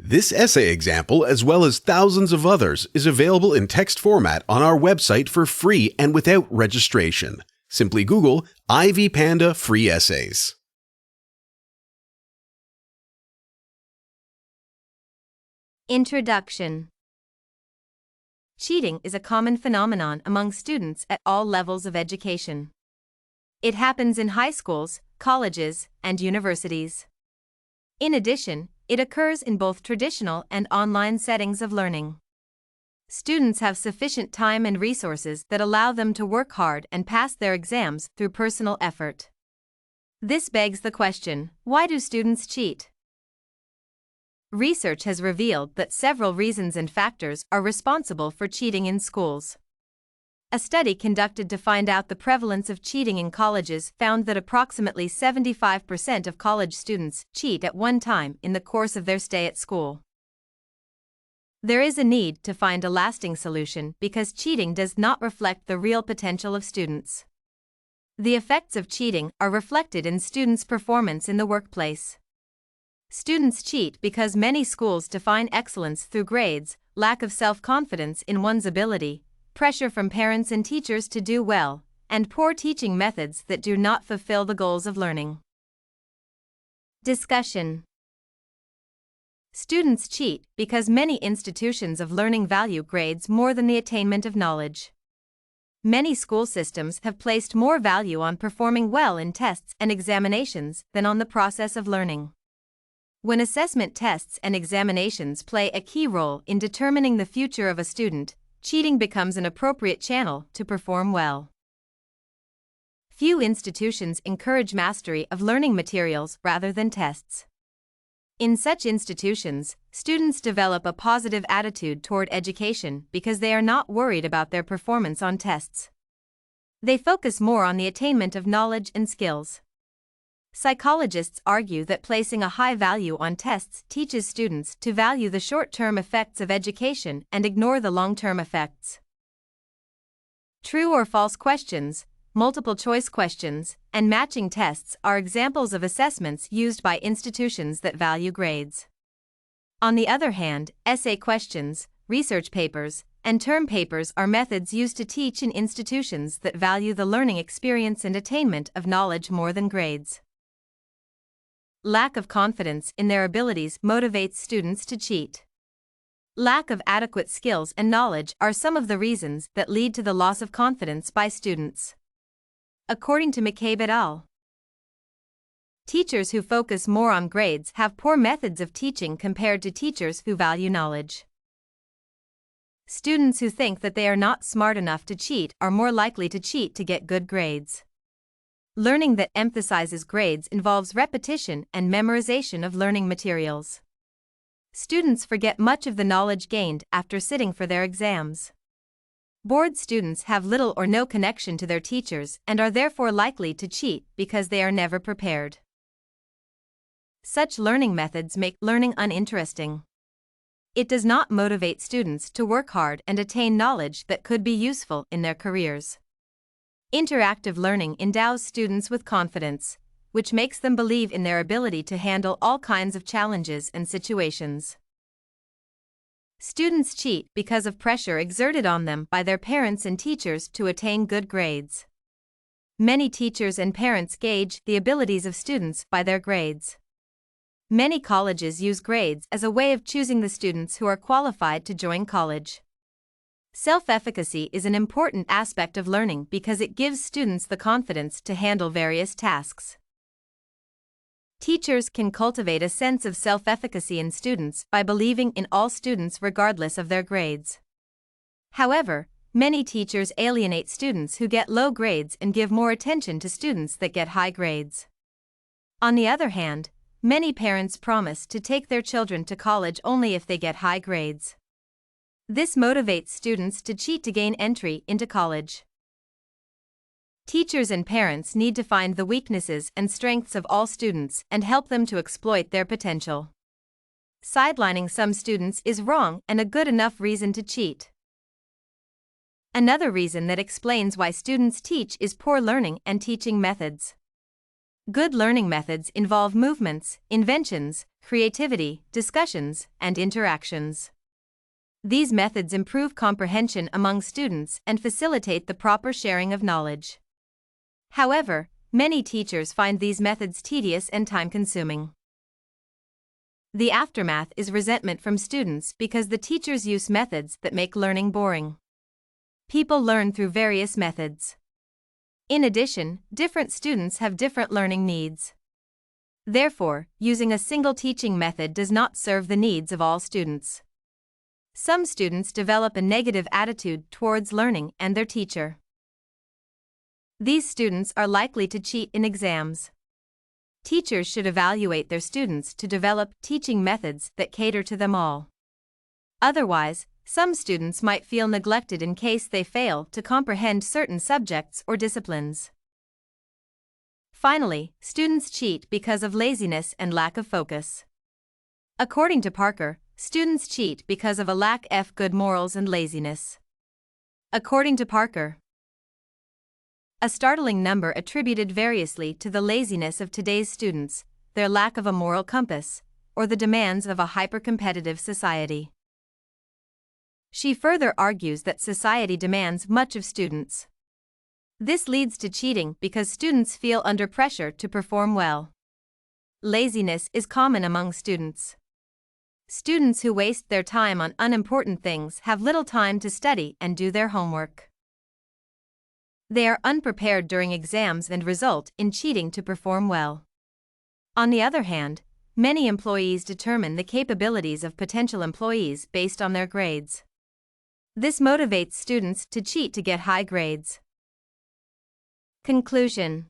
This essay example, as well as thousands of others, is available in text format on our website for free and without registration. Simply Google Ivy Panda Free Essays. Introduction. Cheating is a common phenomenon among students at all levels of education. It happens in high schools, colleges, and universities. In addition, it occurs in both traditional and online settings of learning. Students have sufficient time and resources that allow them to work hard and pass their exams through personal effort. This begs the question, why do students cheat? Research has revealed that several reasons and factors are responsible for cheating in schools. A study conducted to find out the prevalence of cheating in colleges found that approximately 75% of college students cheat at one time in the course of their stay at school. There is a need to find a lasting solution because cheating does not reflect the real potential of students. The effects of cheating are reflected in students' performance in the workplace. Students cheat because many schools define excellence through grades, lack of self-confidence in one's ability, pressure from parents and teachers to do well, and poor teaching methods that do not fulfill the goals of learning. Discussion. Students cheat because many institutions of learning value grades more than the attainment of knowledge. Many school systems have placed more value on performing well in tests and examinations than on the process of learning. When assessment tests and examinations play a key role in determining the future of a student, cheating becomes an appropriate channel to perform well. Few institutions encourage mastery of learning materials rather than tests. In such institutions, students develop a positive attitude toward education because they are not worried about their performance on tests. They focus more on the attainment of knowledge and skills. Psychologists argue that placing a high value on tests teaches students to value the short-term effects of education and ignore the long-term effects. True or false questions, multiple-choice questions, and matching tests are examples of assessments used by institutions that value grades. On the other hand, essay questions, research papers, and term papers are methods used to teach in institutions that value the learning experience and attainment of knowledge more than grades. Lack of confidence in their abilities motivates students to cheat. Lack of adequate skills and knowledge are some of the reasons that lead to the loss of confidence by students. According to McCabe et al., teachers who focus more on grades have poor methods of teaching compared to teachers who value knowledge. Students who think that they are not smart enough to cheat are more likely to cheat to get good grades. Learning that emphasizes grades involves repetition and memorization of learning materials. Students forget much of the knowledge gained after sitting for their exams. Bored students have little or no connection to their teachers and are therefore likely to cheat because they are never prepared. Such learning methods make learning uninteresting. It does not motivate students to work hard and attain knowledge that could be useful in their careers. Interactive learning endows students with confidence, which makes them believe in their ability to handle all kinds of challenges and situations. Students cheat because of pressure exerted on them by their parents and teachers to attain good grades. Many teachers and parents gauge the abilities of students by their grades. Many colleges use grades as a way of choosing the students who are qualified to join college. Self-efficacy is an important aspect of learning because it gives students the confidence to handle various tasks. Teachers can cultivate a sense of self-efficacy in students by believing in all students regardless of their grades. However, many teachers alienate students who get low grades and give more attention to students that get high grades. On the other hand, many parents promise to take their children to college only if they get high grades. This motivates students to cheat to gain entry into college. Teachers and parents need to find the weaknesses and strengths of all students and help them to exploit their potential. Sidelining some students is wrong and a good enough reason to cheat. Another reason that explains why students teach is poor learning and teaching methods. Good learning methods involve movements, inventions, creativity, discussions, and interactions. These methods improve comprehension among students and facilitate the proper sharing of knowledge. However, many teachers find these methods tedious and time-consuming. The aftermath is resentment from students because the teachers use methods that make learning boring. People learn through various methods. In addition, different students have different learning needs. Therefore, using a single teaching method does not serve the needs of all students. Some students develop a negative attitude towards learning and their teacher. These students are likely to cheat in exams. Teachers should evaluate their students to develop teaching methods that cater to them all. Otherwise, some students might feel neglected in case they fail to comprehend certain subjects or disciplines. Finally, students cheat because of laziness and lack of focus. According to Parker, students cheat because of a lack of good morals and laziness. According to Parker, a startling number attributed variously to the laziness of today's students, their lack of a moral compass, or the demands of a hyper-competitive society. She further argues that society demands much of students. This leads to cheating because students feel under pressure to perform well. Laziness is common among students. Students who waste their time on unimportant things have little time to study and do their homework. They are unprepared during exams and result in cheating to perform well. On the other hand, many employees determine the capabilities of potential employees based on their grades. This motivates students to cheat to get high grades. Conclusion.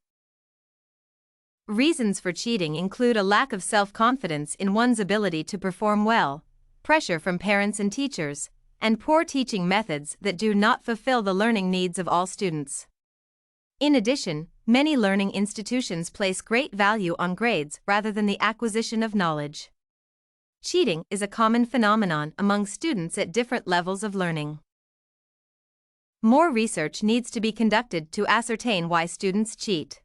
Reasons for cheating include a lack of self-confidence in one's ability to perform well, pressure from parents and teachers, and poor teaching methods that do not fulfill the learning needs of all students. In addition, many learning institutions place great value on grades rather than the acquisition of knowledge. Cheating is a common phenomenon among students at different levels of learning. More research needs to be conducted to ascertain why students cheat.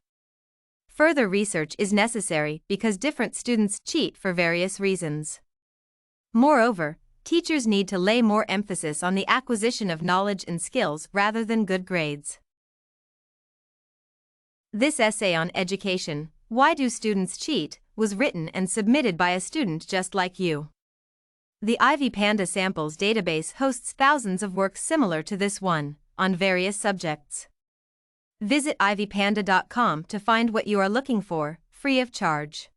Further research is necessary because different students cheat for various reasons. Moreover, teachers need to lay more emphasis on the acquisition of knowledge and skills rather than good grades. This essay on education, Why Do Students Cheat?, was written and submitted by a student just like you. The Ivy Panda Samples database hosts thousands of works similar to this one, on various subjects. Visit ivypanda.com to find what you are looking for, free of charge.